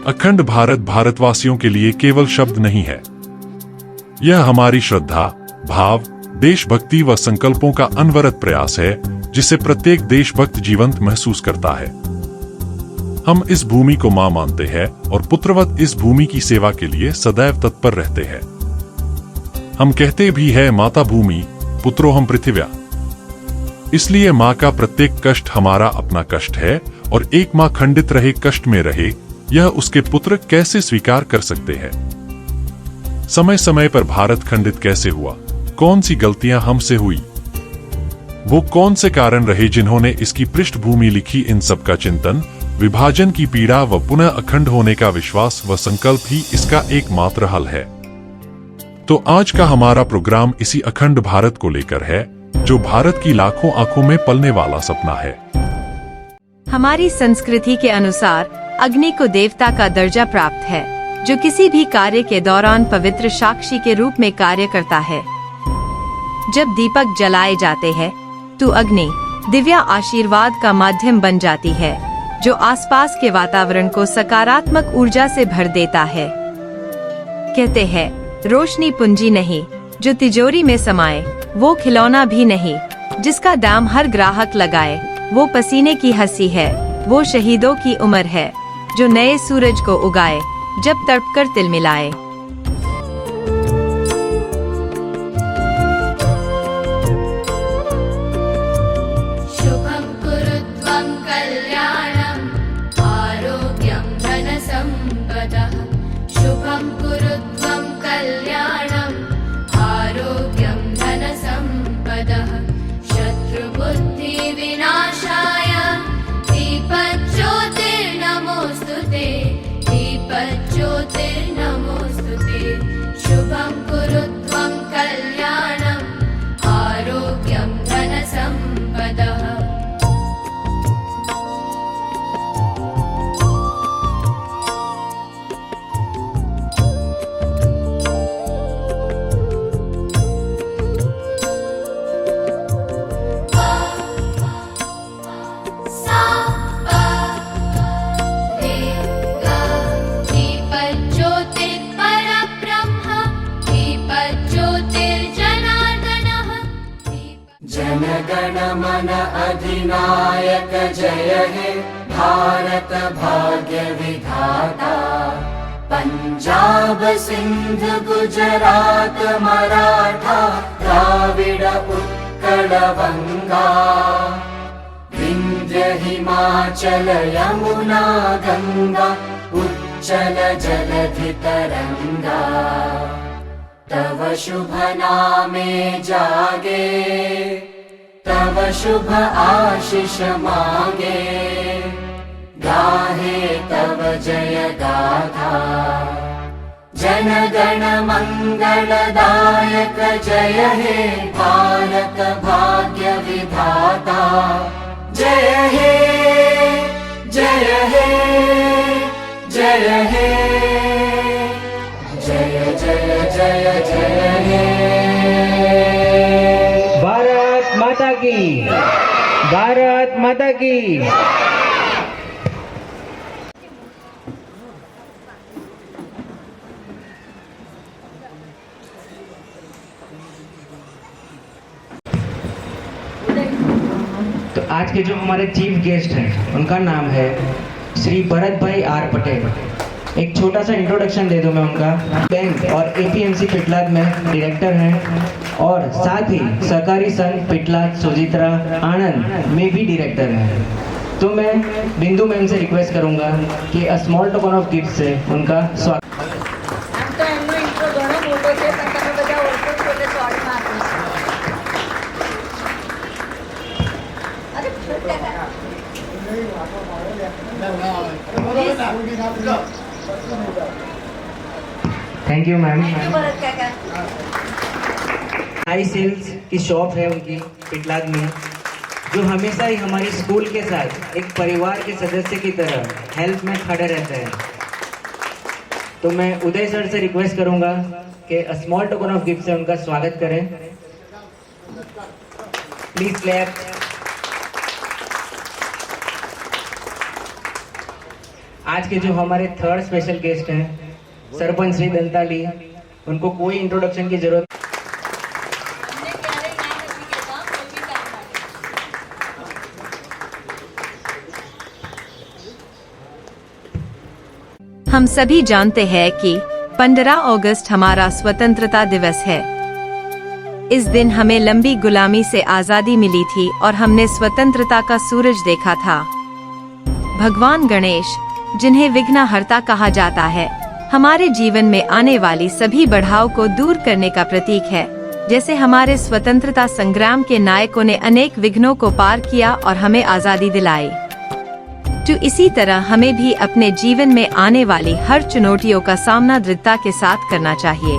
अखंड भारत भारतवासियों के लिए केवल शब्द नहीं है। यह हमारी श्रद्धा, भाव, देशभक्ति व संकल्पों का अनवरत प्रयास है, जिसे प्रत्येक देशभक्त जीवंत महसूस करता है। हम इस भूमि को मां मानते हैं और पुत्रवत इस भूमि की सेवा के लिए सदैव तत्पर रहते हैं। हम कहते भी है माता भूमि पुत्रोहम पृथिव्या। इसलिए माँ का प्रत्येक कष्ट हमारा अपना कष्ट है और एक माँ खंडित रहे, कष्ट में रहे, यह उसके पुत्र कैसे स्वीकार कर सकते हैं। समय समय पर भारत खंडित कैसे हुआ, कौन सी गलतियां हमसे हुई, वो कौन से कारण रहे जिन्होंने इसकी पृष्ठभूमि लिखी, इन सब का चिंतन, विभाजन की पीड़ा व पुनः अखंड होने का विश्वास व संकल्प ही इसका एकमात्र हल है। तो आज का हमारा प्रोग्राम इसी अखंड भारत को लेकर है, जो भारत की लाखों आंखों में पलने वाला सपना है। हमारी संस्कृति के अनुसार अग्नि को देवता का दर्जा प्राप्त है, जो किसी भी कार्य के दौरान पवित्र साक्षी के रूप में कार्य करता है। जब दीपक जलाए जाते हैं तो अग्नि दिव्य आशीर्वाद का माध्यम बन जाती है, जो आसपास के वातावरण को सकारात्मक ऊर्जा से भर देता है। कहते हैं रोशनी पूंजी नहीं जो तिजोरी में समाये, वो खिलौना भी नहीं जिसका दाम हर ग्राहक लगाए, वो पसीने की हंसी है, वो शहीदों की उम्र है जो नए सूरज को उगाए जब तड़पकर तिल मिलाए। शुभं कुरुत्वं कल्याणं आरोग्यं धनसम्पदः। शुभं कुरुत्वं कल्याणं आरोग्यं धनसम्पदः। शत्रुबुद्धि विनाशाय दीपज्योतिर्नमोस्तुते, दीपज्योतिर्नमोस्तुते। शुभं कुरुत्वं कल्याणं आरोग्यं धनसम्पदः। जनगण मन अधिनायक जय हे भारत भाग्य विधाता। पंजाब सिंध गुजरात मराठा द्राविड उत्कल बंगा। विंध्य हिमाचल यमुना गंगा उच्चल जलधि तरंगा। तव शुभ नामे जागे, तव शुभ आशीष मांगे। गाहे तव जय गाथा, जन गण मंगलदायक जय हे भारत भाग्य विधाता। जय हे जय हे जय हे जय जय जय जय हे। भारत माता की, भारत माता की। तो आज के जो हमारे चीफ गेस्ट हैं उनका नाम है श्री भरत भाई आर पटेल। एक छोटा सा इंट्रोडक्शन दे दूं मैं उनका। बैंक और एपीएमसी पिटलाद में डायरेक्टर हैं और साथ ही सहकारी संघ पिटलाद सोजित्रा आनंद में भी डायरेक्टर हैं। तो मैं बिंदु मैम से रिक्वेस्ट करूंगा कि a small token of gift से उनका स्वागत। Thank you ma'am. आई सेल्स की शॉप है उनकी पिटलाद में, जो हमेशा ही हमारी स्कूल के साथ एक परिवार के सदस्य की तरह हेल्प में खड़े रहते हैं। तो मैं उदय सर से रिक्वेस्ट करूंगा कि a small token of gift से उनका स्वागत करें। Please clap. आज के जो हमारे थर्ड स्पेशल गेस्ट हैं सरपंच श्री दंताली, उनको कोई इंट्रोडक्शन की जरूरत। हम सभी जानते हैं कि 15 अगस्त हमारा स्वतंत्रता दिवस है। इस दिन हमें लंबी गुलामी से आजादी मिली थी और हमने स्वतंत्रता का सूरज देखा था। भगवान गणेश, जिन्हें विघ्नहर्ता कहा जाता है, हमारे जीवन में आने वाली सभी बढ़ाव को दूर करने का प्रतीक है। जैसे हमारे स्वतंत्रता संग्राम के नायकों ने अनेक विघ्नों को पार किया और हमें आजादी दिलाई, तो इसी तरह हमें भी अपने जीवन में आने वाली हर चुनौतियों का सामना दृढ़ता के साथ करना चाहिए।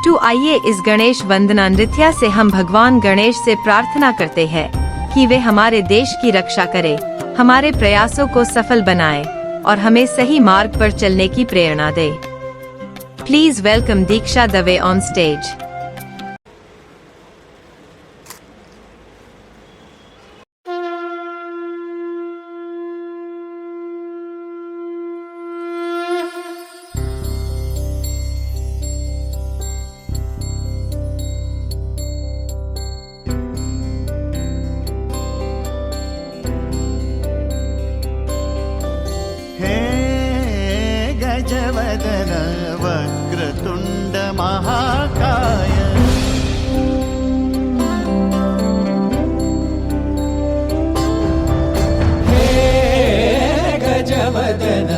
तो आइए इस गणेश वंदना नृत्य से हम भगवान गणेश से प्रार्थना करते हैं कि वे हमारे देश की रक्षा करें, हमारे प्रयासों को सफल बनाएं और हमें सही मार्ग पर चलने की प्रेरणा दे। Please welcome Diksha Dave on stage. गजवदन वक्रतुण्ड महाकाय हे गजवदन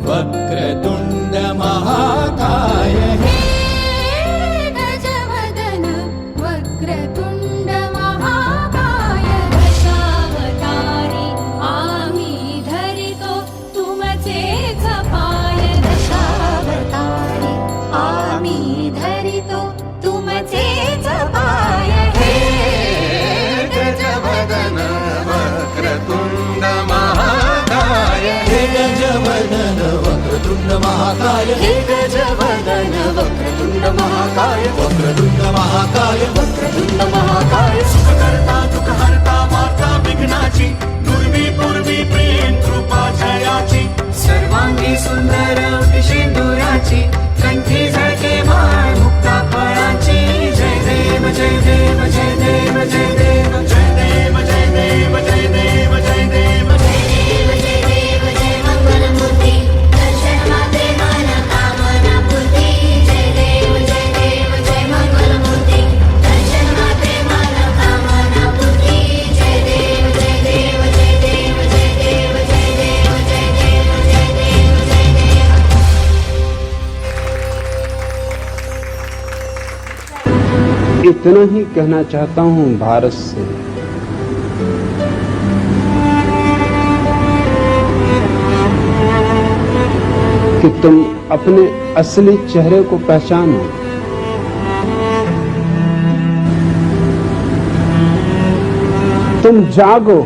वक्रतुण्ड महाकाय हे गजवदन वक्रतुण्ड महाकाय दशावतारी आम्ही धरितो तुमचेच पाय दशावतारी आम्ही धरितो तुमचेच पाय हे गजवदन वक्रतुण्ड महाकाय हे गजवदन वक्रतुण्ड महाकाय हे गजवदन वक्रतुण्ड महाकाय वक्रतुण्ड महाकाय वक्रतुण्ड महाकाय सुखकर्ता दुःखहर्ता माता विघ्नाची दुर्वी पूर्वी प्रेम कृपा जयाची सर्वांगी सुंदर सिंदुराची कंठी झळके माळ मुक्ता फळाची जय देव जय देव जय देव जय देव जय देव जय देव जय देव जय देव जय देव जय मंगलमूर्ती दर्शन मात्रे मन कामना पूर्ती जय देव जय मंगलमूर्ती दर्शन मात्रे मन कामना पूर्ती जय देव जय देव जय देव जय देव जय देव जय देव जय देव जय देव। इतना ही कहना चाहता हूं भारत से कि तुम अपने असली चेहरे को पहचानो। तुम जागो।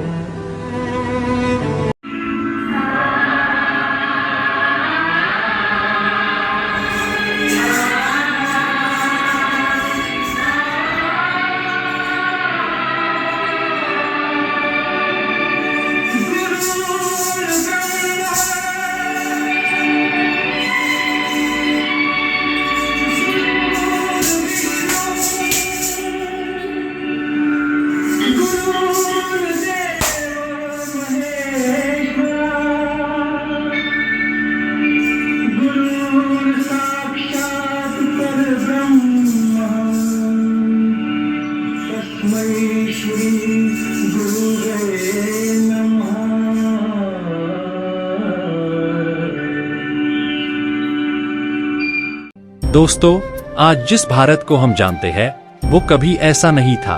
दोस्तों, आज जिस भारत को हम जानते हैं वो कभी ऐसा नहीं था।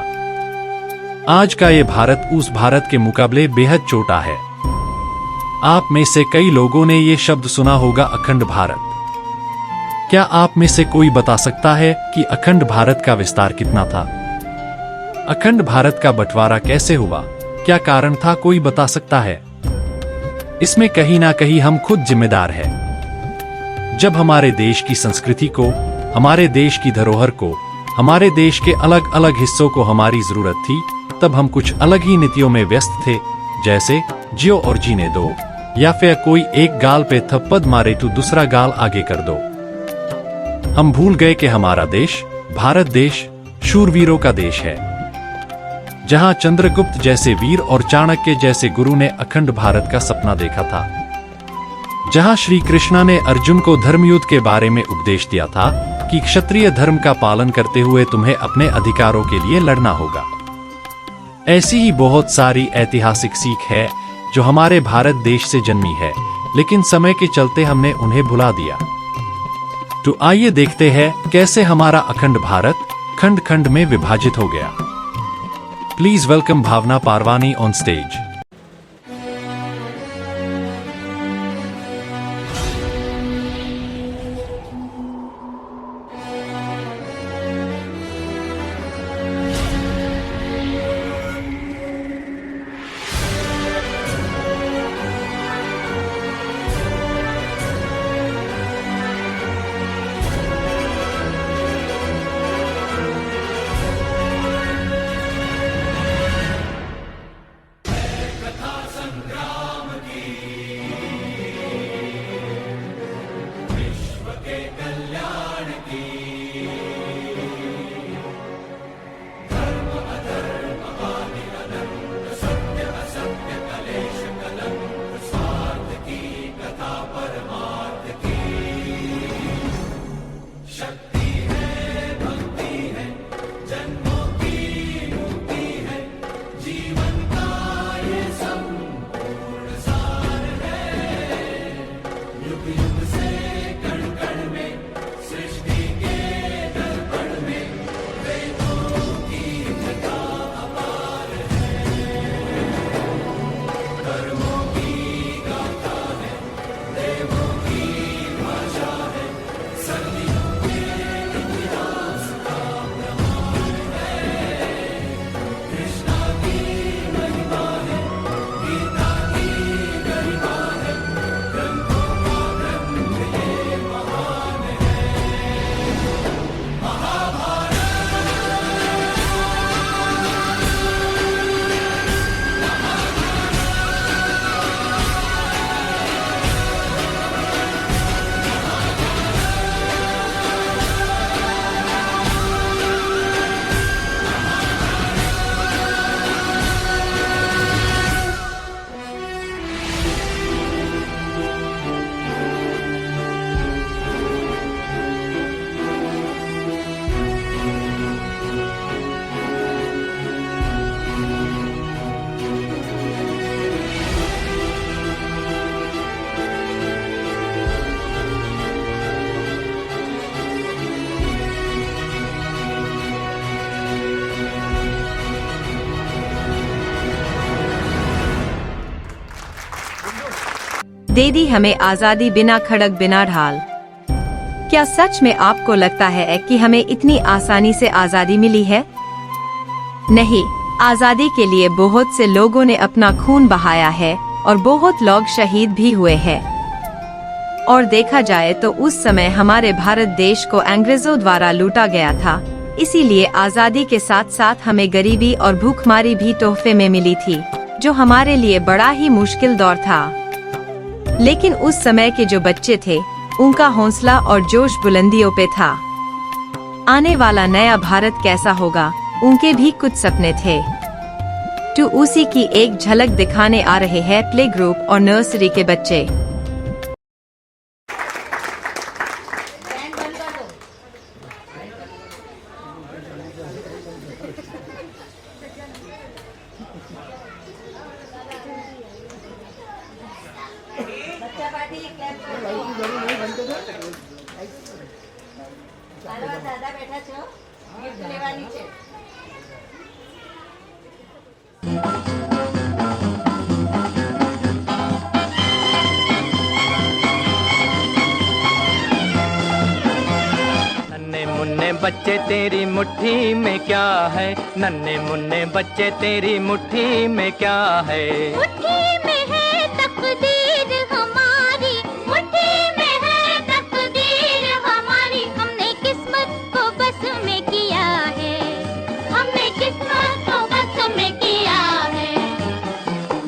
आज का ये भारत उस भारत के मुकाबले बेहद छोटा है। आप में से कई लोगों ने ये शब्द सुना होगा, अखंड भारत। क्या आप में से कोई बता सकता है कि अखंड भारत का विस्तार कितना था? अखंड भारत का बंटवारा कैसे हुआ? क्या कारण था? कोई बता सकता है? इसमें कहीं ना कहीं हम खुद जिम्मेदार हैं। जब हमारे देश की संस्कृति को, हमारे देश की धरोहर को, हमारे देश के अलग अलग हिस्सों को हमारी जरूरत थी, तब हम कुछ अलग ही नीतियों में व्यस्त थे, जैसे जियो और जीने दो। या फिर कोई एक गाल पे थप्पड़ मारे तो दूसरा गाल आगे कर दो। हम भूल गए कि हमारा देश, भारत देश, शूरवीरों का देश है, जहां चंद्रगुप्त जैसे वीर और चाणक्य जैसे गुरु ने अखंड भारत का सपना देखा था, जहां श्री कृष्णा ने अर्जुन को धर्मयुद्ध के बारे में उपदेश दिया था कि क्षत्रिय धर्म का पालन करते हुए तुम्हें अपने अधिकारों के लिए लड़ना होगा। ऐसी ही बहुत सारी ऐतिहासिक सीख है जो हमारे भारत देश से जन्मी है, लेकिन समय के चलते हमने उन्हें भुला दिया। तो आइए देखते हैं कैसे हमारा अखंड भारत खंड खंड में विभाजित हो गया। Please welcome Bhavna Parwani on stage. दे दी हमें आजादी बिना खड़क बिना ढाल। क्या सच में आपको लगता है कि हमें इतनी आसानी से आजादी मिली है? नहीं, आजादी के लिए बहुत से लोगों ने अपना खून बहाया है और बहुत लोग शहीद भी हुए हैं। और देखा जाए तो उस समय हमारे भारत देश को अंग्रेजों द्वारा लूटा गया था, इसीलिए आजादी के साथ साथ हमें गरीबी और भूखमारी भी तोहफे में मिली थी, जो हमारे लिए बड़ा ही मुश्किल दौर था। लेकिन उस समय के जो बच्चे थे, उनका हौसला और जोश बुलंदियों पे था। आने वाला नया भारत कैसा होगा, उनके भी कुछ सपने थे। तो उसी की एक झलक दिखाने आ रहे हैं प्ले ग्रुप और नर्सरी के बच्चे। नन्हे मुन्ने बच्चे तेरी मुट्ठी में क्या है, नन्हे मुन्ने बच्चे तेरी मुट्ठी में क्या है। मुट्ठी में है तकदीर हमारी, मुट्ठी में है तकदीर हमारी। हमने किस्मत को बस में किया है, हमने किस्मत को बस में किया है।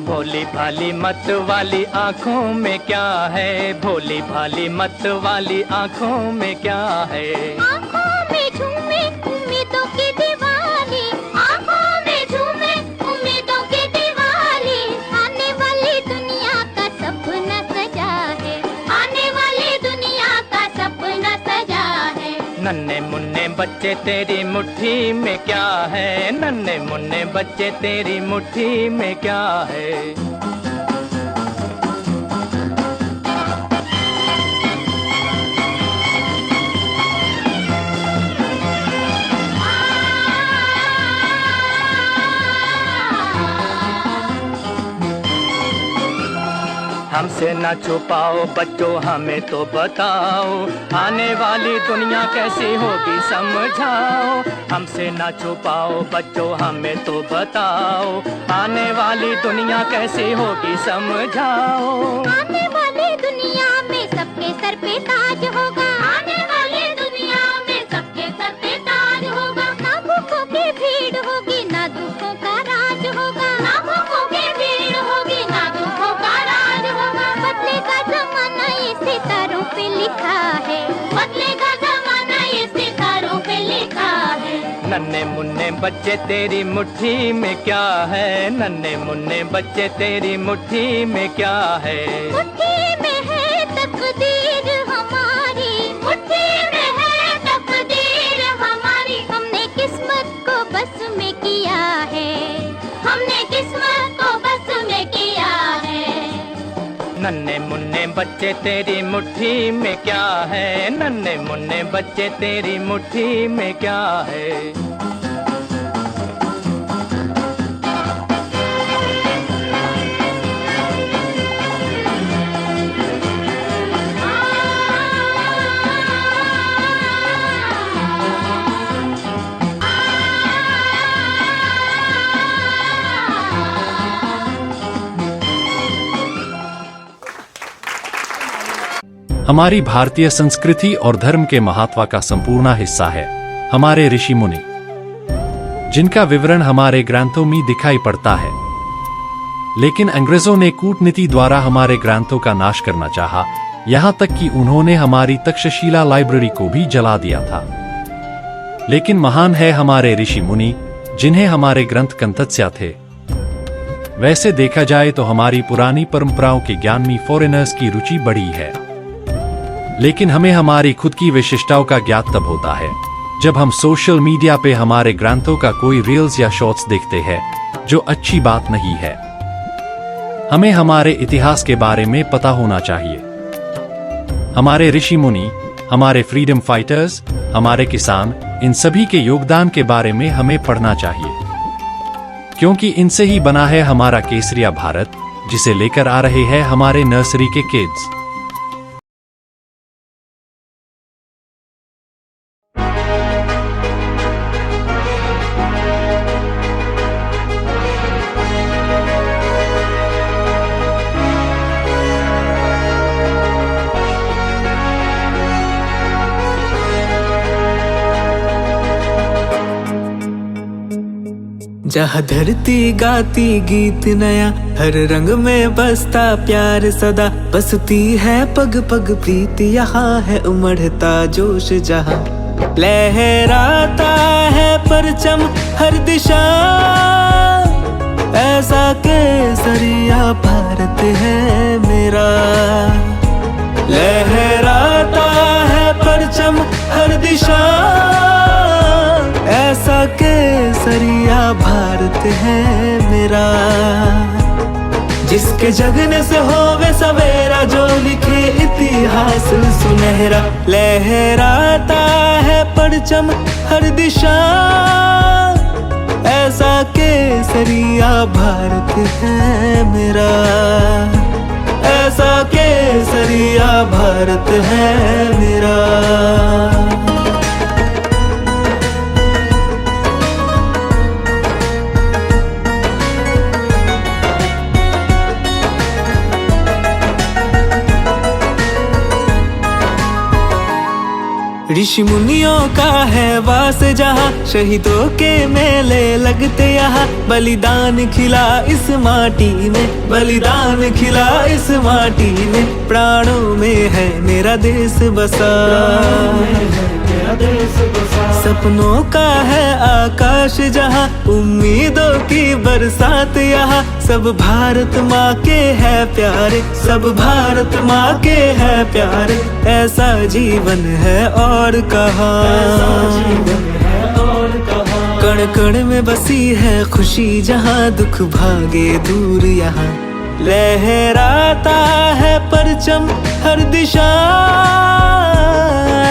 भोली भोली भाली मत वाली आंखों में क्या है, भोली भाली मत वाली आंखों में क्या है। आंखों में झूमे उम्मीदों की दिवाली, आंखों में झूमे उम्मीदों की दिवाली, आने वाली दुनिया का सपना सजा है, आने वाली दुनिया का सपना सजा है। नन्हे मुन्ने बच्चे तेरी मुट्ठी में क्या है, नन्हे मुन्ने बच्चे तेरी मुट्ठी में क्या है। हमसे ना छुपाओ बच्चों हमें तो बताओ, आने वाली दुनिया कैसी होगी समझाओ। हमसे ना छुपाओ बच्चों हमें तो बताओ, आने वाली दुनिया कैसी होगी समझाओ। आने वाली दुनिया में सबके सर पे ताज होगा, आने वाली दुनिया में सबके सर पे ताज होगा। ना भूखों की भीड़ होगी ना दुखों का राज होगा, ना भूखों की भीड़ होगी ना दुखों का राज होगा। बदलेगा जमाना ये सितारों पे लिखा है, बदलेगा जमाना ये सितारों पे लिखा है। नन्हे मुन्ने बच्चे तेरी मुट्ठी में क्या है, नन्हे मुन्ने बच्चे तेरी मुट्ठी में क्या है। मुट्ठी में है तकदीर हमारी, मुट्ठी में है तकदीर हमारी। हमने किस्मत को बस में किया है, हमने किस्मत को बस में किया है। नन्हे मुन्ने बच्चे तेरी मुट्ठी में क्या है, नन्हे मुन्ने बच्चे तेरी मुट्ठी में क्या है। हमारी भारतीय संस्कृति और धर्म के महत्व का संपूर्ण हिस्सा है हमारे ऋषि मुनि, जिनका विवरण हमारे ग्रंथों में दिखाई पड़ता है। लेकिन अंग्रेजों ने कूटनीति द्वारा हमारे ग्रंथों का नाश करना चाहा, यहाँ तक कि उन्होंने हमारी तक्षशिला लाइब्रेरी को भी जला दिया था। लेकिन महान है हमारे ऋषि मुनि, जिन्हें हमारे ग्रंथ कंतत्स्य थे। वैसे देखा जाए तो हमारी पुरानी परंपराओं के ज्ञान में फॉरेनर्स की रुचि बढ़ी है, लेकिन हमें हमारी खुद की विशिष्टताओं का ज्ञात तब होता है जब हम सोशल मीडिया पे हमारे ग्रंथों का कोई रील्स या शॉर्ट्स देखते हैं, जो अच्छी बात नहीं है। हमें हमारे इतिहास के बारे में पता होना चाहिए। हमारे ऋषि मुनि, हमारे फ्रीडम फाइटर्स, हमारे किसान, इन सभी के योगदान के बारे में हमें पढ़ना चाहिए, क्योंकि इनसे ही बना है हमारा केसरिया भारत, जिसे लेकर आ रहे हैं हमारे नर्सरी के किड्स। जहाँ धरती गाती गीत नया, हर रंग में बसता प्यार सदा। बसती है पग पग प्रीति, यहाँ है उमड़ता जोश जहाँ। लहराता है परचम हर दिशा, ऐसा केसरिया भारत है मेरा। लहराता है परचम हर दिशा, ऐसा केसरिया भारत है मेरा। जिसके जगने से होवे सवेरा, जो लिखे इतिहास सुनहरा। लहराता है परचम हर दिशा, ऐसा केसरिया भारत है मेरा। ऐसा केसरिया भारत है मेरा। ऋषि मुनियों का है वास जहाँ, शहीदों के मेले लगते यहाँ। बलिदान खिला इस माटी में, बलिदान खिला इस माटी में। प्राणों में है मेरा देश बसा, सपनों का है आकाश जहाँ, उम्मीदों की बरसात यहाँ। सब भारत माँ के है प्यारे, सब भारत माँ के है प्यारे। ऐसा जीवन है और कहाँ, कण कण में बसी है खुशी जहाँ, दुख भागे दूर यहाँ। लहराता है परचम हर दिशा,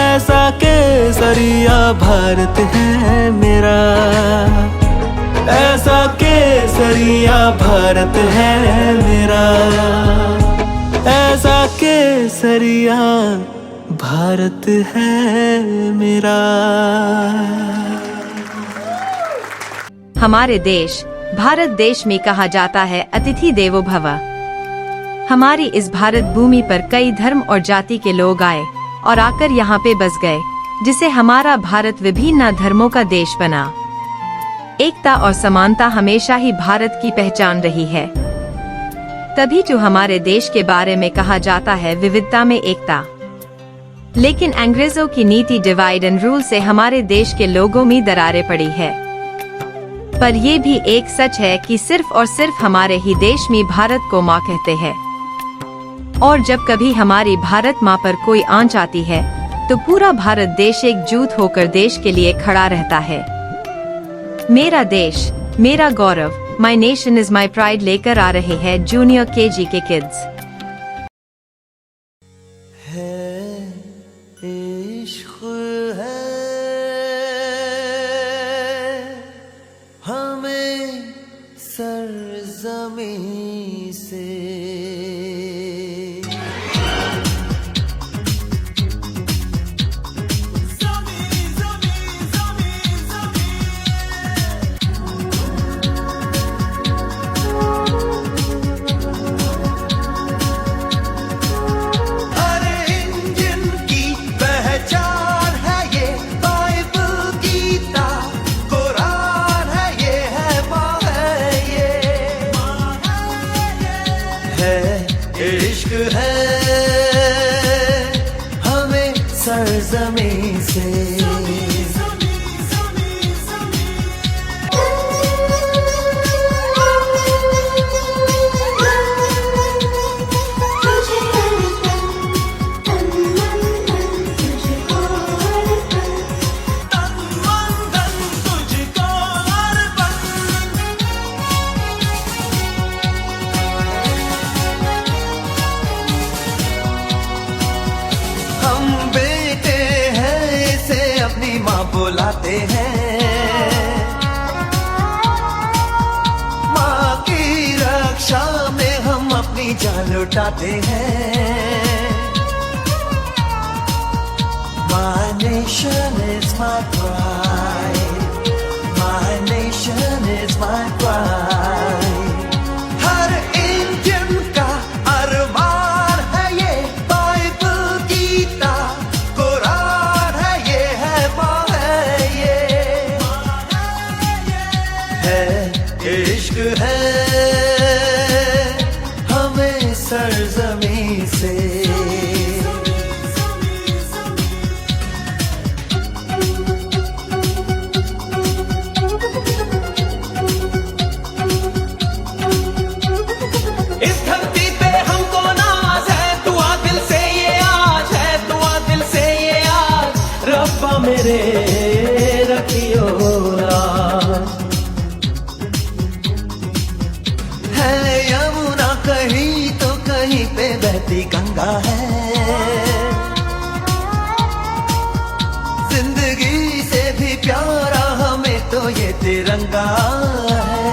ऐसा केसरिया भारत है मेरा, ऐसा केसरिया भारत है मेरा, ऐसा केसरिया भारत है मेरा। हमारे देश भारत देश में कहा जाता है अतिथि देवो भव। हमारी इस भारत भूमि पर कई धर्म और जाति के लोग आए और आकर यहाँ पे बस गए, जिसे हमारा भारत विभिन्न धर्मों का देश बना। एकता और समानता हमेशा ही भारत की पहचान रही है, तभी जो हमारे देश के बारे में कहा जाता है विविधता में एकता। लेकिन अंग्रेजों की नीति डिवाइड एंड रूल से हमारे देश के लोगों में दरारें पड़ी है। पर यह भी एक सच है कि सिर्फ और सिर्फ हमारे ही देश में भारत को माँ कहते हैं, और जब कभी हमारी भारत माँ पर कोई आंच आती है तो पूरा भारत देश एकजुट होकर देश के लिए खड़ा रहता है। मेरा देश मेरा गौरव, my nation is my pride लेकर आ रहे हैं जूनियर केजी के किड्स। इश्क़ है हमें सरज़मीं से, इश्क़ है हमें सरज़मीं से। बुलाते हैं माँ की रक्षा में, हम अपनी जान लुटाते हैं। My nation is my pride, my nation is my pride। Her Indian का अरमान है ये, बाइबल गीता कुरान है ये, है माँ है, इश्क़ है हमें सरज़मीं से। इस धरती पे हमको नाज है, दुआ दिल से ये आज है, दुआ दिल से ये आज। रब्बा मेरे रखियो है, यमुना कहीं तो कहीं पे बहती गंगा है। जिंदगी से भी प्यारा हमें तो ये तिरंगा है।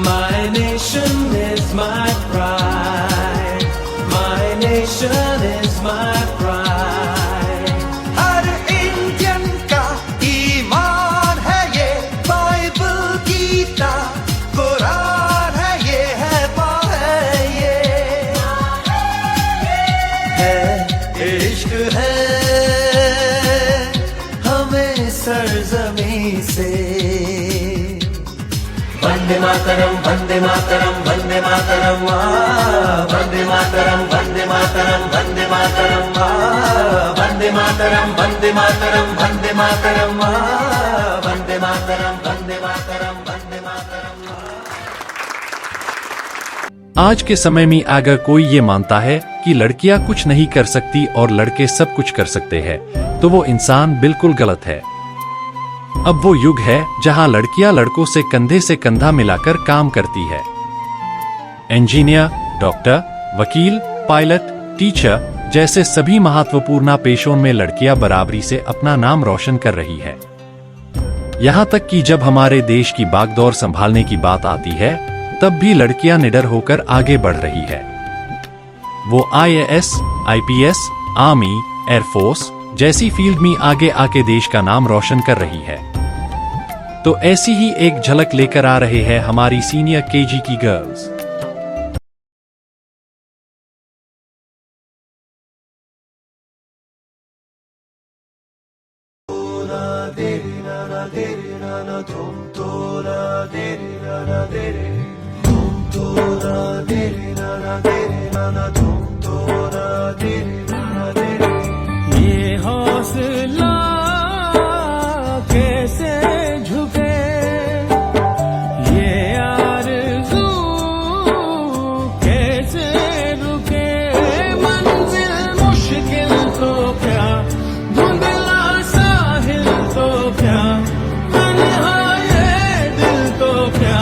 My nation is my pride, my nation is my pride। Her Indian का ईमान है ये, बाइबल गीता कुरान है ये, है माँ है ये, है इश्क़ इश्क है हमें सरजमी से। वंदे मातरम वंदे मातरम वंदे मातरम वंदे मातरम वंदे मातरम वंदे मातरम वंदे मातरम वंदे मातरम वंदे मातरम वंदे मातरम वंदे मातरम वंदे मातरम। आज के समय में अगर कोई ये मानता है कि लड़कियां कुछ नहीं कर सकती और लड़के सब कुछ कर सकते हैं, तो वो इंसान बिल्कुल गलत है। अब वो युग है जहां लड़कियां लड़कों से कंधा मिलाकर काम करती है। इंजीनियर, डॉक्टर, वकील, पायलट, टीचर जैसे सभी महत्वपूर्ण पेशों में लड़कियां बराबरी से अपना नाम रोशन कर रही है। यहाँ तक कि जब हमारे देश की बागडोर संभालने की बात आती है, तब भी लड़कियां निडर होकर आगे बढ़ रही है। वो IAS, IPS, आर्मी, एयरफोर्स जैसी फील्ड में आगे आके देश का नाम रोशन कर रही है। तो ऐसी ही एक झलक लेकर आ रहे हैं हमारी सीनियर KG की गर्ल्स। ये हौसला कैसे झुके, ये आरज़ू कैसे रुके। मंजिल मुश्किल तो क्या, धुंधला साहिल तो क्या, तन्हा ये दिल तो क्या।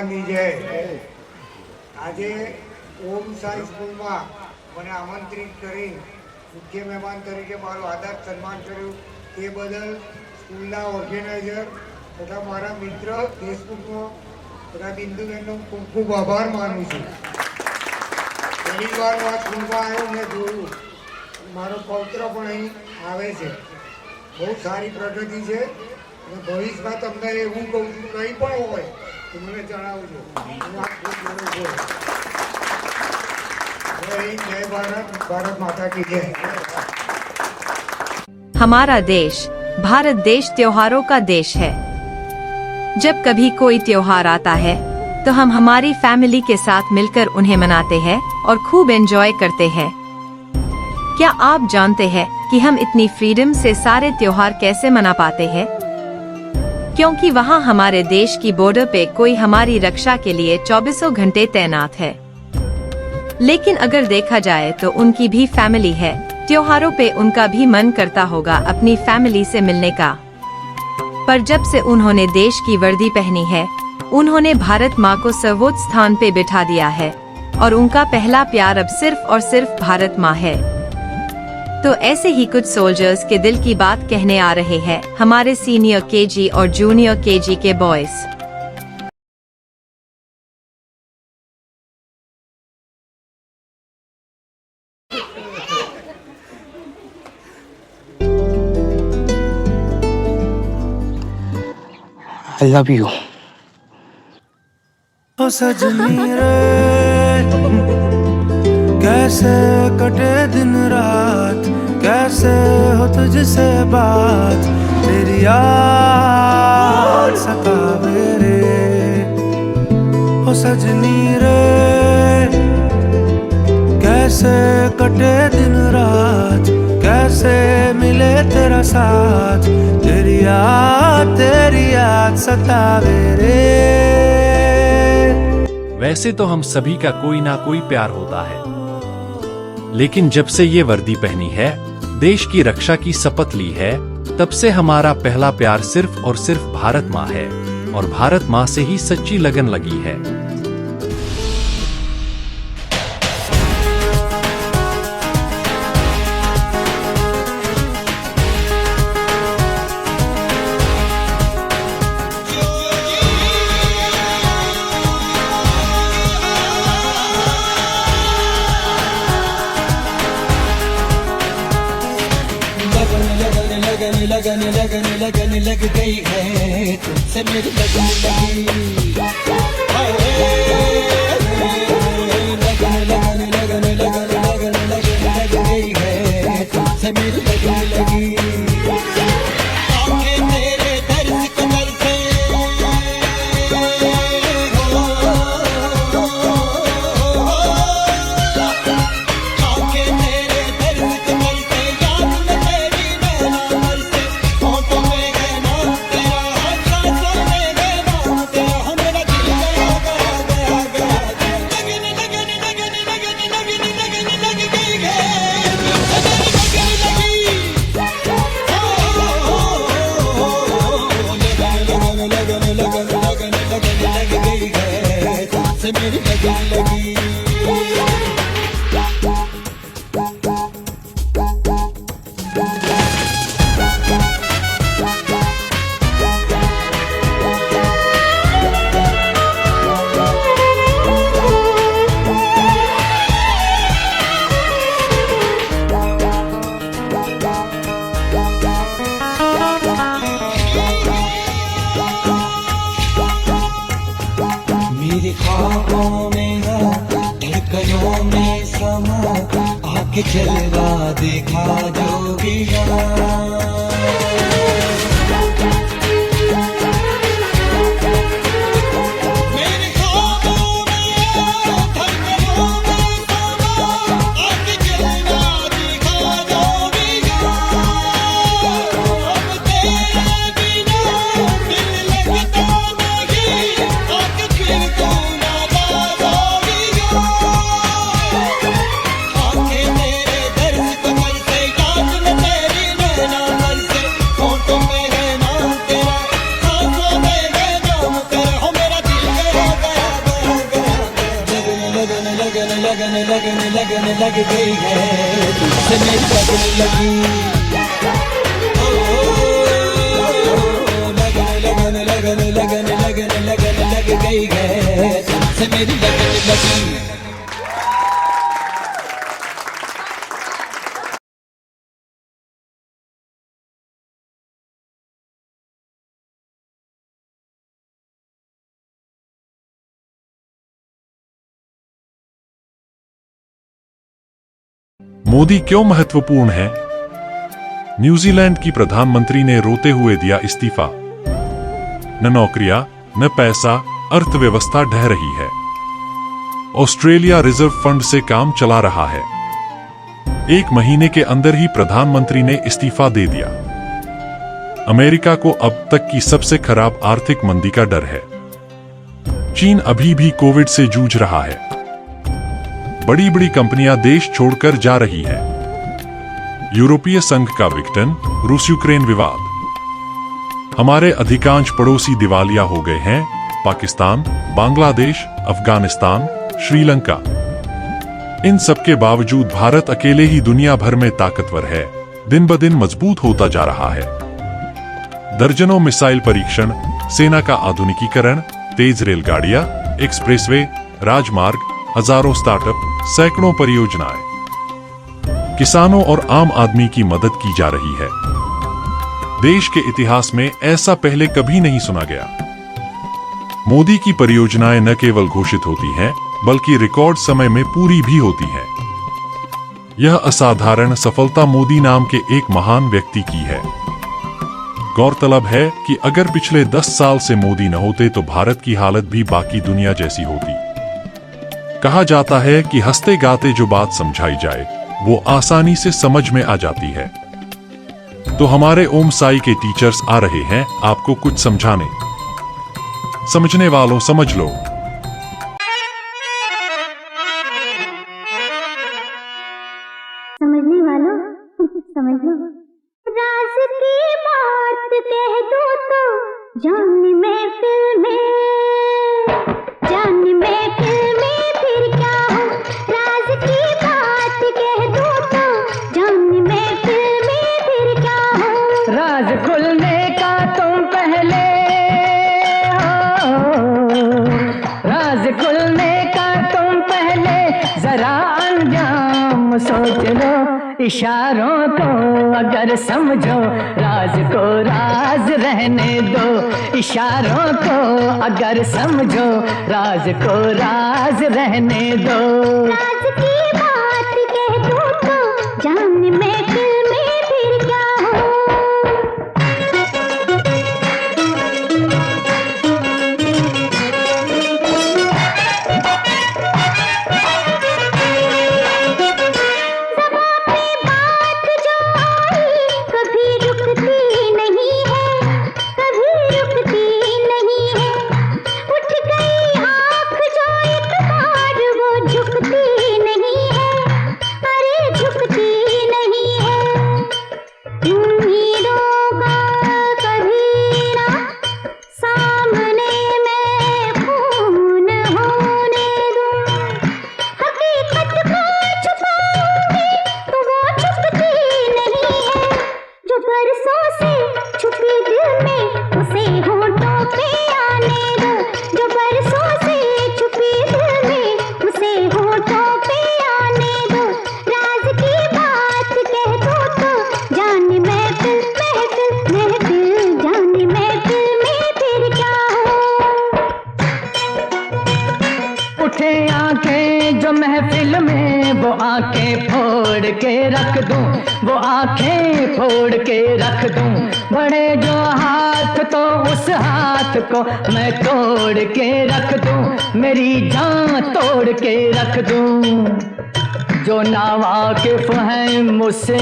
ભગવાનની જય. આજે ઓમ સાઈ સ્કૂલમાં મને આમંત્રિત કરી મુખ્ય મહેમાન તરીકે મારું આદર સન્માન કર્યું તે બદલ સ્કૂલના ઓર્ગેનાઇઝર તથા મારા મિત્ર દેશમુખનો તથા બિંદુબેનનો ખૂબ ખૂબ આભાર માનું છું. પહેલી વાર હું આ સ્કૂલમાં આવ્યો મેં જોયું મારો પૌત્ર પણ અહીં આવે છે. બહુ સારી પ્રગતિ છે અને ભવિષ્યમાં તમને એવું કહું છું કંઈ પણ હોય તો મને જણાવજો. जय भारत. भारत माता की जय. हमारा देश भारत देश त्योहारों का देश है. जब कभी कोई त्योहार आता है तो हम हमारी फैमिली के साथ मिलकर उन्हें मनाते हैं और खूब एंजॉय करते हैं. क्या आप जानते हैं कि हम इतनी फ्रीडम से सारे त्योहार कैसे मना पाते हैं? क्योंकि वहाँ हमारे देश की बॉर्डर पे कोई हमारी रक्षा के लिए 24 घंटे तैनात है. लेकिन अगर देखा जाए तो उनकी भी फैमिली है. त्योहारों पे उनका भी मन करता होगा अपनी फैमिली से मिलने का. पर जब से उन्होंने देश की वर्दी पहनी है उन्होंने भारत माँ को सर्वोच्च स्थान पे बिठा दिया है और उनका पहला प्यार अब सिर्फ और सिर्फ भारत माँ है. तो ऐसे ही कुछ सोल्जर्स के दिल की बात कहने आ रहे हैं हमारे सीनियर केजी और जूनियर केजी के बॉयज. I love you. ओ सजनी रे कैसे कटे दिन रात, कैसे हो तुझसे बात, तेरी याद सतावे रे. ओ सजनी रे कैसे कटे दिन रात, कैसे मिले तेरा साथ, तेरी याद सतावे रे. वैसे तो हम सभी का कोई ना कोई प्यार होता है, लेकिन जब से ये वर्दी पहनी है, देश की रक्षा की शपथ ली है, तब से हमारा पहला प्यार सिर्फ और सिर्फ भारत माँ है और भारत माँ से ही सच्ची लगन लगी है. लगन लग गई है तुमसे मेरी लगन लगी. लगन लग गई है तुमसे मेरी लगन लगी. आंखें तेरे दर्द कमर से आंखें तेरे दर्द कमर से याद में तेरी नैना मर से होठों में है नाम तेरा सांसों में है नाम तेरा हमारा दिल गया गया लगन लग गई है लगन लगी लग गई है तुमसे मेरी लगन लगी. मेरे ख्वाबों में धड़कनों में समा आके जलवा देखा जो गया. मेरे ख्वाबों में धड़कनों में समा आके जलवा देखा जो गया. अब तेरे बिना दिल लगता नहीं आके फिर तू नाराज हो गया. आंखें तेरे दर्द कमर से याद में तेरी लग गई है, तुझसे मेरी लगने लगी। लगने लगने लगने लगने लगने लग गई है, तुझसे मेरी लगने लगी। मोदी क्यों महत्वपूर्ण है? न्यूजीलैंड की प्रधानमंत्री ने रोते हुए दिया इस्तीफा। न नौकरियां, न पैसा, अर्थव्यवस्था ढह रही है। ऑस्ट्रेलिया रिजर्व फंड से काम चला रहा है। 1 महीने के अंदर ही प्रधानमंत्री ने इस्तीफा दे दिया। अमेरिका को अब तक की सबसे खराब आर्थिक मंदी का डर है। चीन अभी भी कोविड से जूझ रहा है। बड़ी बड़ी कंपनियां देश छोड़कर जा रही हैं। यूरोपीय संघ का विघटन, रूस यूक्रेन विवाद। हमारे अधिकांश पड़ोसी दिवालिया हो गए हैं। पाकिस्तान, बांग्लादेश, अफगानिस्तान, श्रीलंका। इन सब के बावजूद भारत अकेले ही दुनिया भर में ताकतवर है, दिन ब दिन मजबूत होता जा रहा है। दर्जनों मिसाइल परीक्षण, सेना का आधुनिकीकरण, तेज रेलगाड़ियां, एक्सप्रेसवे, राजमार्ग, हजारों स्टार्टअप, सैकड़ों परियोजनाएं। किसानों और आम आदमी की मदद की जा रही है। देश के इतिहास में ऐसा पहले कभी नहीं सुना गया। मोदी की परियोजनाएं न केवल घोषित होती हैं, बल्कि रिकॉर्ड समय में पूरी भी होती हैं। यह असाधारण सफलता मोदी नाम के एक महान व्यक्ति की है। गौरतलब है कि अगर पिछले 10 साल से मोदी न होते तो भारत की हालत भी बाकी दुनिया जैसी होती। कहा जाता है कि हंसते गाते जो बात समझाई जाए वो आसानी से समझ में आ जाती है। तो हमारे ओम साई के टीचर्स आ रहे हैं आपको कुछ समझाने। समझने वालों समझ लो। समझने वालों समझ लो। राज की बात कह दो तो जान महफिल में, जान महफिल में फिर क्या हो। राज की बात कह दो तो जान महफिल में फिर क्या हो। राज खुलने का तुम पहले हो, राज खुलने का तुम पहले जरा अंजाम सोच लो। इशारों को अगर समझो, राज को राज रहने दो। इशारों को अगर समझो, राज को राज रहने दो। राज की बात कह दो तो जान महफिल में फिर क्या हो। वो आंखें फोड़ के रख दूं। बड़े जो हाथ तो उस हाथ को मैं तोड़ के रख दूं। मेरी जान तोड़ के रख दूं। जो नावाकिफ हैं मुझसे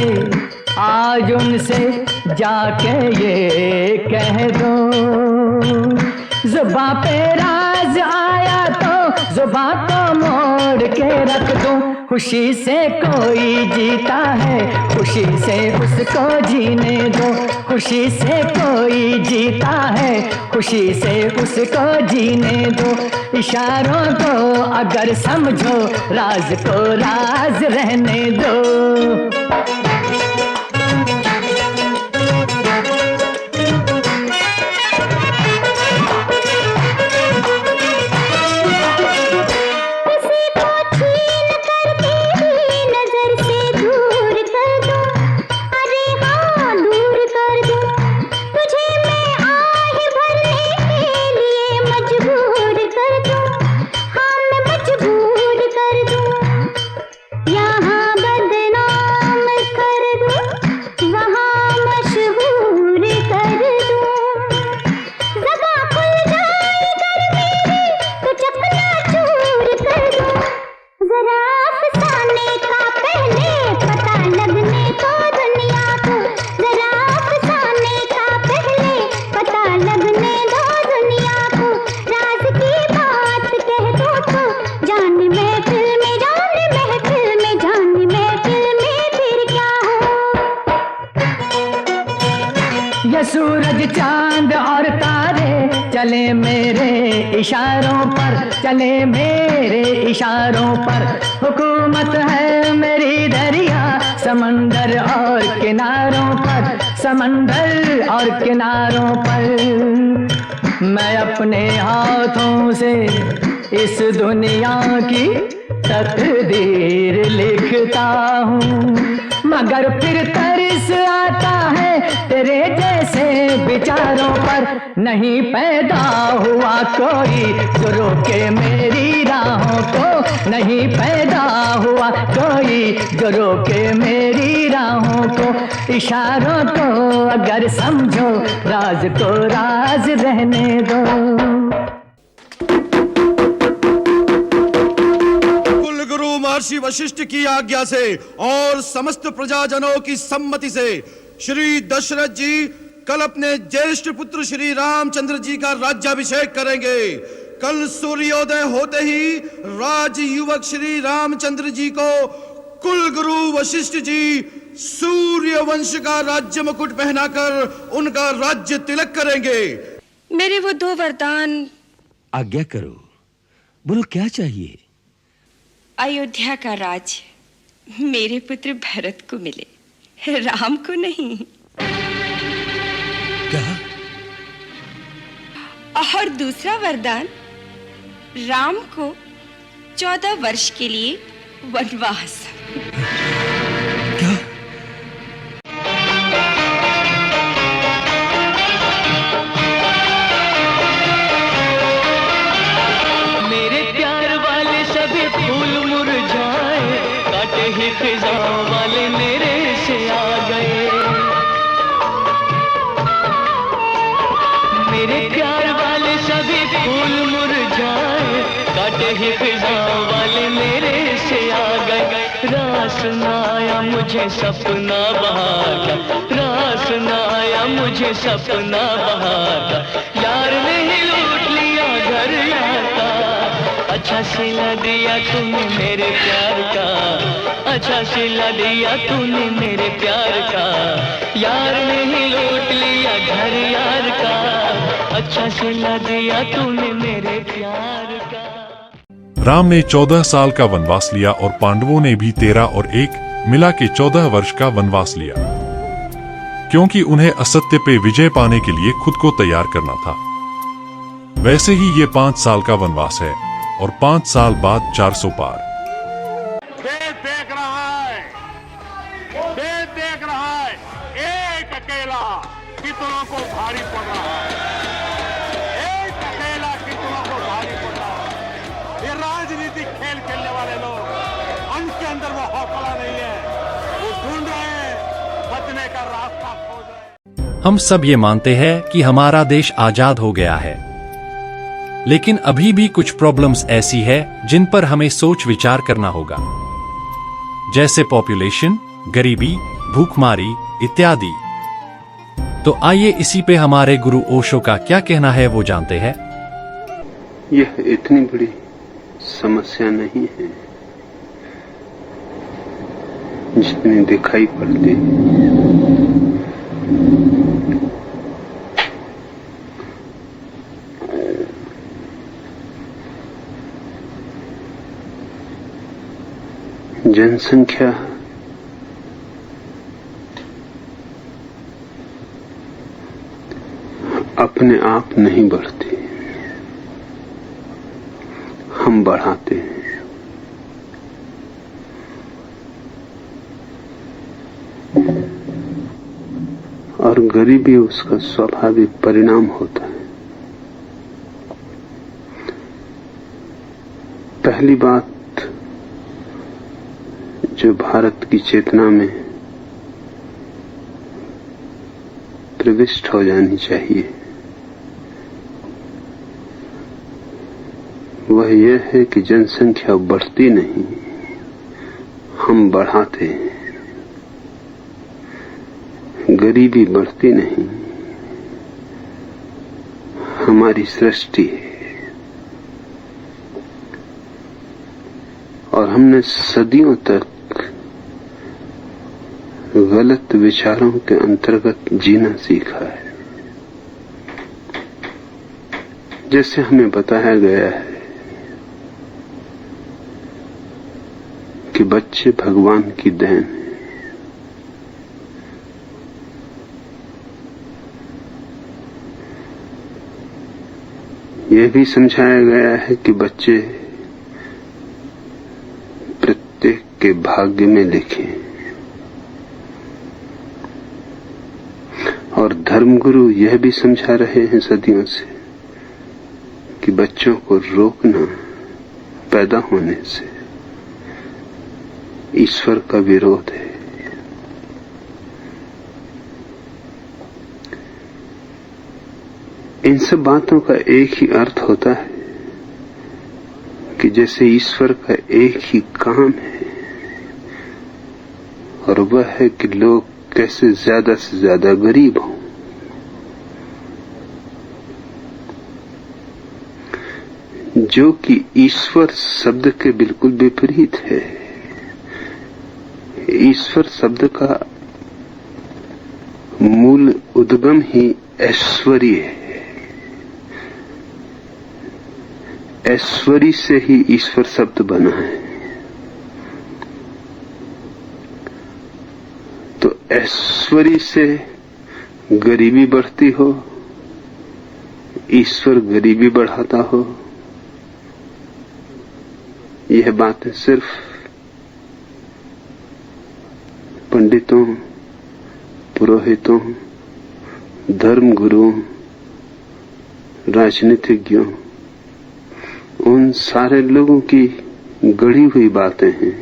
आज उनसे जाके ये कह दो। जुबां पे राज आया तो जुबां को मोड़ के रख दूं। खुशी से कोई जीता है, खुशी से उसको जीने दो। खुशी से कोई जीता है, खुशी से उसको जीने दो। इशारों को अगर समझो, राज को राज रहने दो। सूरज चांद और तारे चले मेरे इशारों पर, चले मेरे इशारों पर। हुकूमत है मेरी दरिया समंदर और किनारों पर, समंदर और किनारों पर। मैं अपने हाथों से इस दुनिया की तकदीर लिखता हूँ, मगर फिर तरस आता है तेरे जैसे विचारों पर। नहीं पैदा हुआ कोई जो रोके मेरी राहों को, नहीं पैदा हुआ कोई जो रोके मेरी राहों को। इशारों को अगर समझो, राज को राज रहने दो। महर्षि वशिष्ठ की आज्ञा से और समस्त प्रजाजनों की सम्मति से श्री दशरथ जी कल अपने ज्येष्ठ पुत्र श्री रामचंद्र जी का राज्याभिषेक करेंगे। कल सूर्योदय होते ही राज युवक श्री रामचंद्र जी को कुल गुरु वशिष्ठ जी सूर्य वंश का राज्य मुकुट पहनाकर उनका राज्य तिलक करेंगे। मेरे वो दो वरदान। आज्ञा करो, बोलो क्या चाहिए? अयोध्या का राज मेरे पुत्र भरत को मिले, राम को नहीं। क्या? और दूसरा वरदान, राम को 14 वर्ष के लिए वनवास। क्या? मेरे प्यार वाले सभी फूल मुरझाए, काटे ही खिजाओं वाले मेरे से आ गए। मेरे प्यार वाले सभी फूल मुरझाए, काटे ही खिजाओं वाले मेरे से आ गए। रास न आया मुझे सपना बहार का, रास न आया मुझे सपना बहार का। यार ने ही लूट लिया घर यार का, अच्छा सिला दिया तूने मेरे प्यार का, अच्छा सिला दिया तूने मेरे प्यार का। यार ने ही लूट लिया घर यार का, अच्छा सिला दिया तूने मेरे प्यार का। राम ने 14 साल का वनवास लिया और पांडवों ने भी 13 और 1 मिला के 14 वर्ष का वनवास लिया, क्योंकि उन्हें असत्य पे विजय पाने के लिए खुद को तैयार करना था। वैसे ही ये 5 साल का वनवास है और 5 साल बाद 400 पार। देश देख रहा है, देश देख रहा है, एक अकेला कितनों को भारी पड़ रहा है, एक अकेला कितनों को भारी पड़ रहा है। ये राजनीतिक खेल खेलने वाले लोग, उनके अंदर वो हौसला नहीं है, वो ढूंढ रहे हैं बचने का रास्ता खोज रहे हैं। हम सब ये मानते हैं कि हमारा देश आजाद हो गया है, लेकिन अभी भी कुछ प्रॉब्लम्स ऐसी है जिन पर हमें सोच विचार करना होगा, जैसे पॉपुलेशन, गरीबी, भूखमारी इत्यादि। तो आइए इसी पे हमारे गुरु ओशो का क्या कहना है वो जानते हैं। यह इतनी बड़ी समस्या नहीं है जितनी दिखाई पड़ती जनसंख्या अपने आप नहीं बढ़ती, हम बढ़ाते हैं। और गरीबी उसका स्वाभाविक परिणाम होता है। पहली बात जो भारत की चेतना में प्रविष्ट हो जानी चाहिए वह यह है कि जनसंख्या बढ़ती नहीं, हम बढ़ाते हैं। गरीबी बढ़ती नहीं, हमारी सृष्टि है। और हमने सदियों तक गलत विचारों के अंतर्गत जीना सीखा है। जैसे हमें बताया गया है कि बच्चे भगवान की देन है। यह भी समझाया गया है कि बच्चे प्रत्येक के भाग्य में लिखे। और धर्मगुरु यह भी समझा रहे हैं सदियों से कि बच्चों को रोकना पैदा होने से ईश्वर का विरोध है। इन सब बातों का एक ही अर्थ होता है कि जैसे ईश्वर का एक ही काम है और वह है कि लोग कैसे ज्यादा से ज्यादा गरीब हों। जो कि ईश्वर शब्द के बिल्कुल विपरीत है। ईश्वर शब्द का मूल उद्गम ही ऐश्वर्य है। ऐश्वर्य से ही ईश्वर शब्द बना है। तो ऐश्वर्य से गरीबी बढ़ती हो, ईश्वर गरीबी बढ़ाता हो, यह बातें सिर्फ पंडितों, पुरोहितों, धर्मगुरुओं, राजनीतिज्ञों, उन सारे लोगों की गढ़ी हुई बातें हैं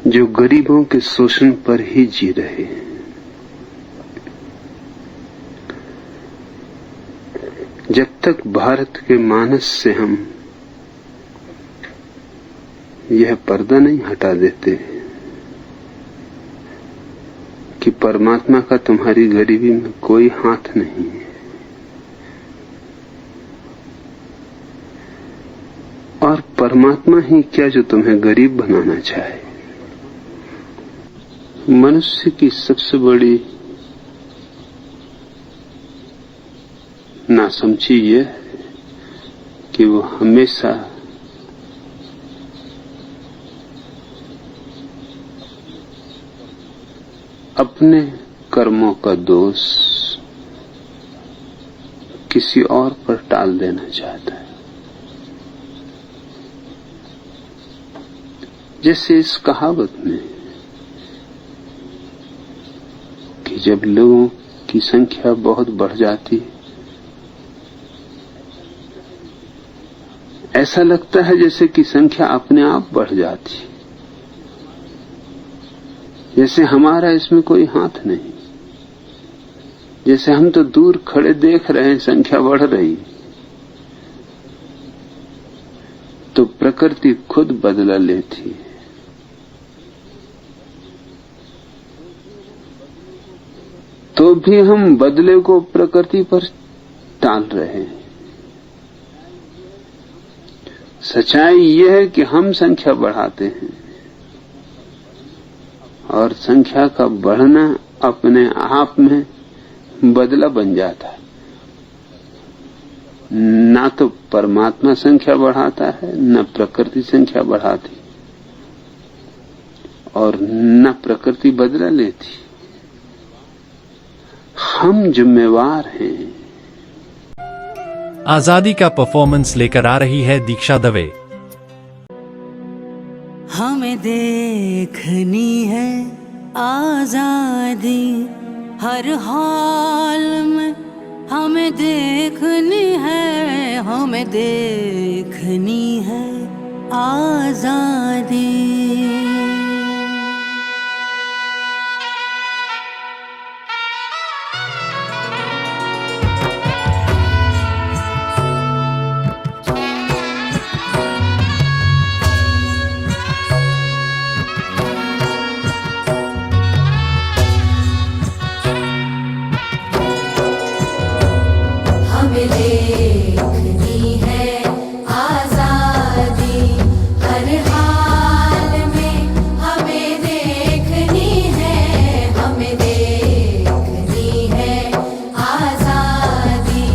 जो गरीबों के शोषण पर ही जी रहे हैं। जब तक भारत के मानस से हम यह पर्दा नहीं हटा देते कि परमात्मा का तुम्हारी गरीबी में कोई हाथ नहीं है, और परमात्मा ही क्या जो तुम्हें गरीब बनाना चाहे। मनुष्य की सबसे बड़ी नासमझी यह है कि वो हमेशा अपने कर्मों का दोष किसी और पर टाल देना चाहता है। जैसे इस कहावत में कि जब लोगों की संख्या बहुत बढ़ जाती है, ऐसा लगता है जैसे कि संख्या अपने आप बढ़ जाती, जैसे हमारा इसमें कोई हाथ नहीं, जैसे हम तो दूर खड़े देख रहे हैं संख्या बढ़ रही, तो प्रकृति खुद बदला लेती है। तो भी हम बदले को प्रकृति पर टाल रहे हैं। सच्चाई यह है कि हम संख्या बढ़ाते हैं और संख्या का बढ़ना अपने आप में बदला बन जाता है। ना तो परमात्मा संख्या बढ़ाता है, न प्रकृति संख्या बढ़ाती, और न प्रकृति बदला लेती। हम जिम्मेवार हैं। आजादी का परफॉर्मेंस लेकर आ रही है दीक्षा दवे। हमें देखनी है आजादी हर हाल में, हमें देखनी है, हमें देखनी है आजादी। हमें देखनी है आजादी हर हाल में, हमें देखनी है, हमें देखनी है आजादी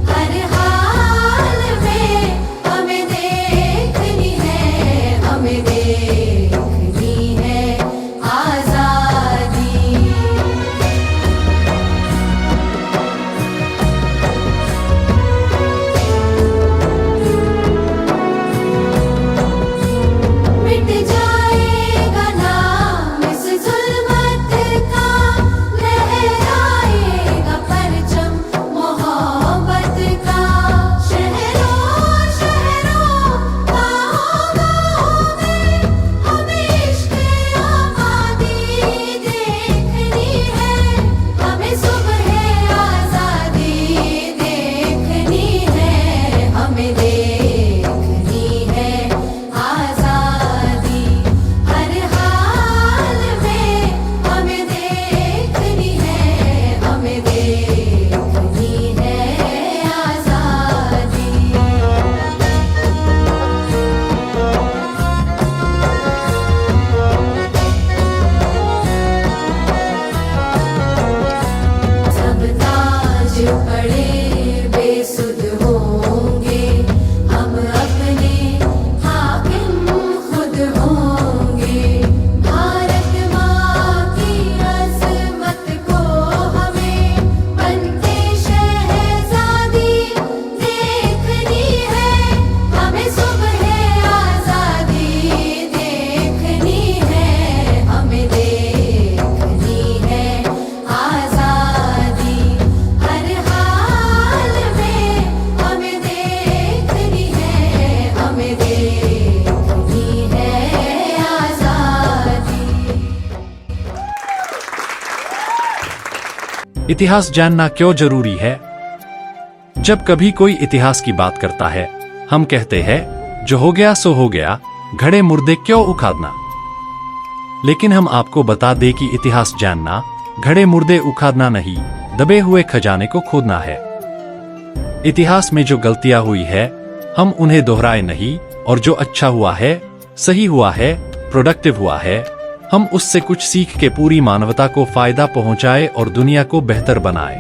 हर हाल में, हमें देखनी है, हमें देखनी है आजादी। मिट जाएगा नाम इस जुल्मत का, लहराएगा परचम मोहब्बत का। शहरों शहरों गाँव में हमें इश्क आबादी देखनी है, हमें सुबह आजादी देखनी है, हमें देखनी है आजादी हर हाल में, हमें देखनी है, हमें देखनी है आजादी। सब ताज पड़े बेसुध होंगे, हम अपने हाकिम खुद होंगे। भारत माँ की अज़मत को हमें बनते शहज़ादी देखनी है, हमें सुबह आज़ादी देखनी है, हमें देखनी है आज़ादी हर हाल में, हमें देखनी है, हमें देखनी है आज़ादी। इतिहास जानना क्यों जरूरी है? जब कभी कोई इतिहास की बात करता है, हम कहते हैं जो हो गया सो हो गया, घड़े मुर्दे क्यों उखाड़ना। लेकिन हम आपको बता दें कि इतिहास जानना घड़े मुर्दे उखाड़ना नहीं, दबे हुए खजाने को खोदना है। इतिहास में जो गलतियां हुई है, हम उन्हें दोहराए नहीं, और जो अच्छा हुआ है, सही हुआ है, प्रोडक्टिव हुआ है, हम उससे कुछ सीख के पूरी मानवता को फायदा पहुंचाए और दुनिया को बेहतर बनाए।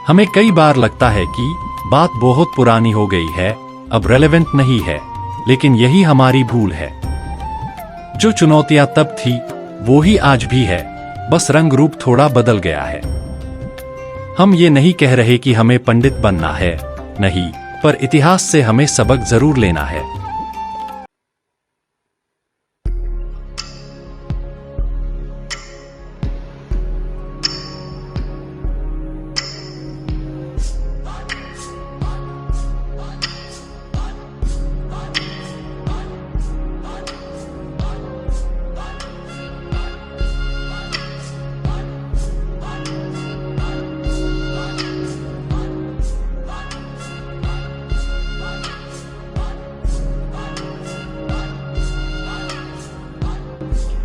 हमें कई बार लगता है कि बात बहुत पुरानी हो गई है, अब रेलेवेंट नहीं है, लेकिन यही हमारी भूल है। जो चुनौतियां तब थी वो ही आज भी है, बस रंग रूप थोड़ा बदल गया है। हम ये नहीं कह रहे कि हमें पंडित बनना है, नहीं, पर इतिहास से हमें सबक जरूर लेना है।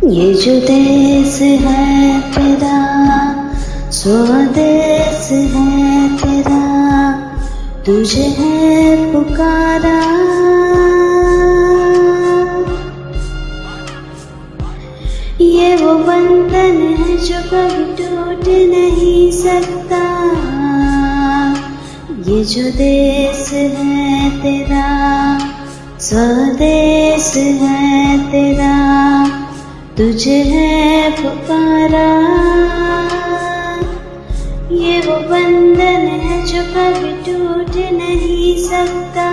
ये जो देश है तेरा स्वदेश है तेरा, तुझे है पुकारा। ये वो बंधन है जो कभी टूट नहीं सकता। ये जो देश है तेरा, स्वदेश है तेरा, तुझे है पुकारा। ये वो बंधन है जो कभी टूट नहीं सकता।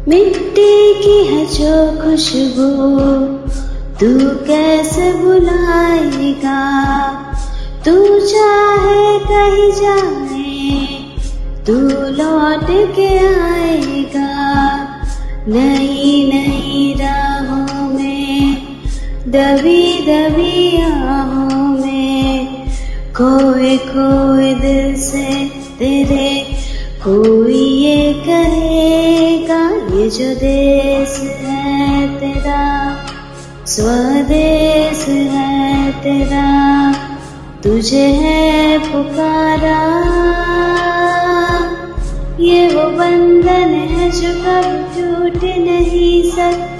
मिट्टी की है जो खुशबू तू कैसे भुलाएगा। तू चाहे कहीं जाए तू लौट के आएगा। नई नई राहों में दबी दबी आहों में खोए खोए दिल से तेरे कोई ये कहेगा। ये जो देश है तेरा, स्वदेश है तेरा, तुझे है पुकारा। ये वो बंधन है जो कभी टूट नहीं सकता।